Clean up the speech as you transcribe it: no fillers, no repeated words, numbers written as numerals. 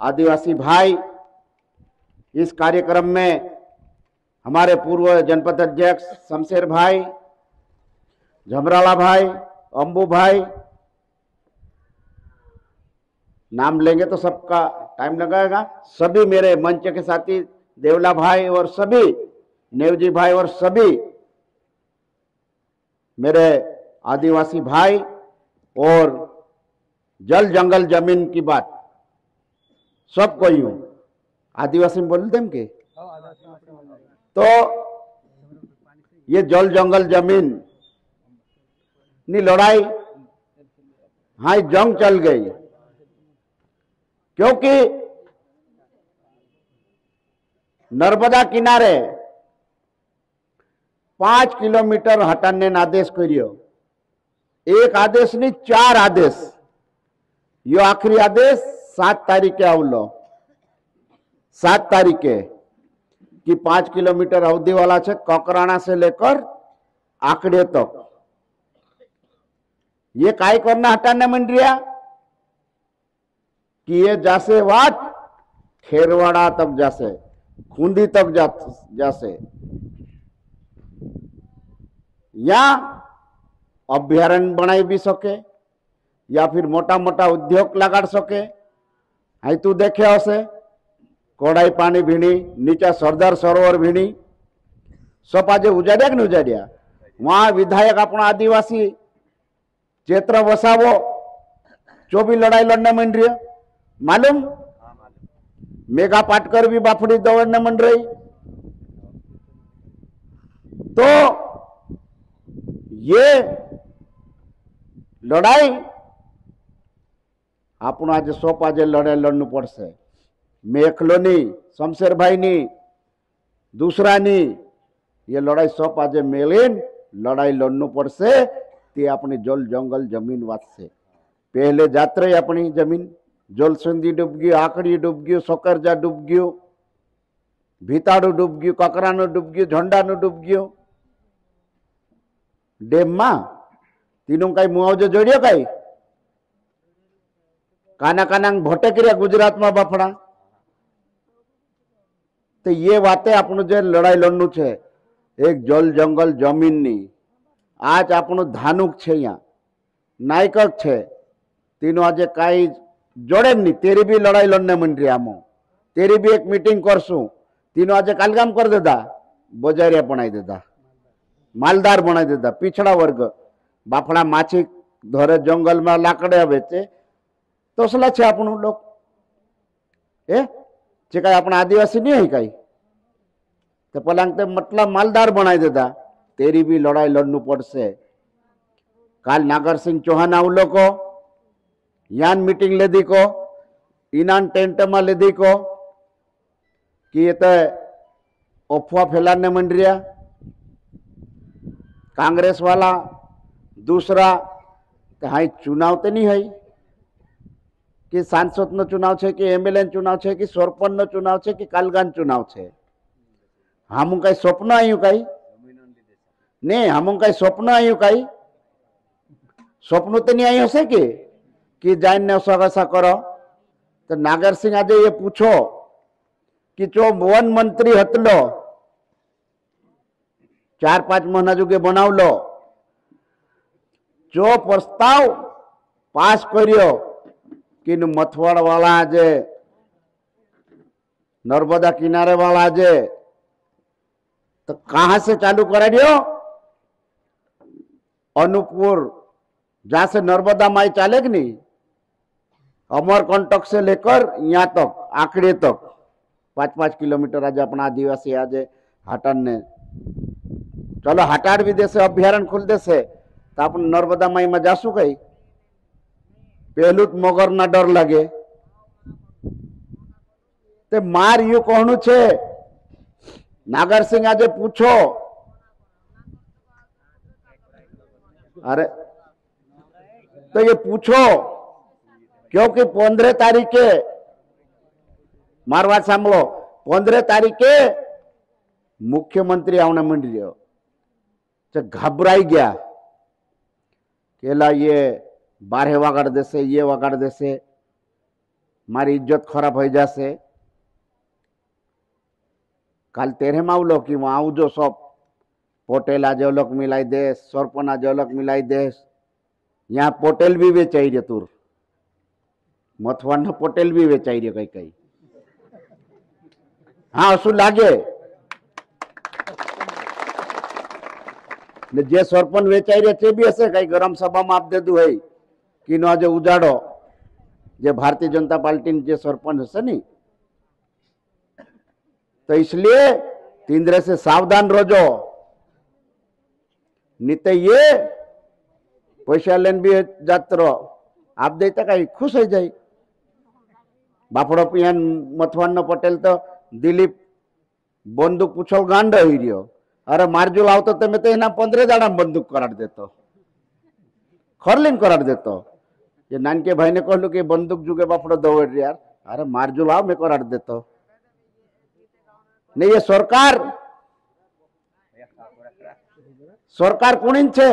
आदिवासी भाई, इस कार्यक्रम में हमारे पूर्व जनपद अध्यक्ष शमशेर भाई, झमराला भाई, अंबू भाई, नाम लेंगे तो सबका टाइम लगाएगा। सभी मेरे मंच के साथी देवला भाई और सभी नेवजी भाई और सभी मेरे आदिवासी भाई, और जल जंगल जमीन की बात सबको यूं आदिवासी में बोलते हैं कि तो ये जल जंगल जमीन नी लड़ाई हाँ जंग चल गई, क्योंकि नर्मदा किनारे 5 किलोमीटर हटाने आदेश करियो। एक आदेश नहीं 4 आदेश। यो आखिरी आदेश 7 तारीखे आवलो, 7 तारीखे कि 5 किलोमीटर अवधि वाला है ककराना से लेकर आकड़े तक। ये काय करना हटाने मंडरिया कि ये जासे वाट खेरवाड़ा तक जासे, खूंदी तक जासे, या अभ्यारण्य बनाई भी सके या फिर मोटा मोटा उद्योग लगा सके। हाई तू देखे हसे कोड़ाई पानी भीणी, नीचा सरदार सरोवर भीणी, सब आज उजाड्या कि नहीं उजाड्या। वहां विधायक अपना आदिवासी चेत्र वसावो जो भी लड़ाई लड़ने मन रही है, मालूम मेघा पाटकर भी बाफड़ी दौड़ने मन रही। तो ये लड़ाई आपण आज सोप आज लड़ाई लड़नु पड़से। मैं एकलो नहीं, शमशेर भाई नहीं, दूसरा नहीं, ये लड़ाई सोप आज मेलीन लड़ाई लड़नु पड़से। ते अपनी जल जंगल जमीन वास्ते पहले जात रही अपनी जमीन। जलसंधी डूब गई, आकड़ी डूब गई, सोकरजा डूब गयो, भीताड़ू डूब गयो, ककरानो डूब गयो, झंडानो डूब गयो। डेम में तीनों कई मुआवजो जोड़ियो कई काना काना भटक गुजरात में बफड़ा। तो ये बातें आपनु जो लड़ाई लड़नु छे एक जल जंगल जमीन नी। आज आपनु धानुक छे, यहाँ नायकक छे, तीनों आज कई जोड़े नहीं। तेरी भी लड़ाई लड़ने मंडरी आमो, तेरी भी एक मीटिंग करसू। तीनों आज कालगाम कर देता, बजारिया बनाई देता, मालदार बनाई देता, पिछड़ा वर्ग बाफड़ा माछी धरे जंगल में लाकड़े बेचे। तो सला छे आपनु लोग जे कई अपना आदिवासी नहीं है कई, तो पलंग मतलब मालदार बनाई देता। तेरी भी लड़ाई लड़नु पड़से। काल नागर सिंह चौहान आवलो को यान मीटिंग ले दी को, इनान टेंट में ले दी को कि ये तो अफवाह फैलाने मंडरिया। कांग्रेस वाला दूसरा हाँ चुनाव तो नहीं है कि सांसद नो चुनाव है कि एमएलए चुनाव है कि सरपंच नो चुनाव है कि कालगान चुनाव है। हम कई स्वप्न आयु कई नहीं, हम कई स्वप्न आयु कई स्वप्न तो नहीं आयु से कि जाइन ने ऐसा करो। तो नागर सिंह आज ये पूछो कि जो वन मंत्री हतलो 4-5 महीना जुगे बनाव लो, जो प्रस्ताव पास करियो कि मथवाड़ वाला आज नर्मदा किनारे वाला आज, तो कहां से चालू करा दियो? अनूपपुर जहां से नर्मदा माई चाले कि नहीं, अमरकंटक से लेकर यहाँ तक आकड़े तक 5-5 किलोमीटर आज अपना आदिवासी आज हाटान ने चलो हाटाड़ भी देसे अभ्यारण खुल देसे तो अपन नर्मदा माई में जासू कई पहलू मगर ना डर लगे। ते मार यू कहनु छे नागर सिंह आज पूछो, अरे तो ये पूछो क्योंकि 15 तारीखे मारवा सांभो 15 तारीखे मुख्यमंत्री आवने मंडी तो घबराई गया केला ये 12 वगाड़ देसे, ये वगाड़ देसे। मारी इज्जत खराब हो जासे। काल तेरे में आवलो कि वहां आवजो सब पोटेल आज अलग मिलाई देश, सरपन आज अलग मिलाई देश। यहाँ पोटेल भी वेचाई रे तुर, मथवान पोटेल भी वेचाई रे कई कई। हाँ शू लागे जे सरपंच वेचाई रे ते भी हसे कई गरम सभा में आप दे दू है कि आज उजाड़ो जे भारतीय जनता पार्टी जे सरपंच हसे नी। तो इसलिए तींद्रे से सावधान रहो, नहीं ये पैसा लेन भी जात रहो आप देता कहीं खुश हो जाए। बाफड़ो पियान मथवान पटेल तो दिलीप बंदूक पूछो गांड हो रियो। अरे मारजूल आवतो तो मैं तो एना 15 दाड़ा बंदूक कराड़ देतो, खरलिन कराड़ देतो। ये नानके भाई ने कहलू कि बंदूक जुगे बाफड़ो दौड़ यार, अरे मारजूल आओ मैं कराड़ देतो। नहीं ये सरकार सरकार कुणी छे।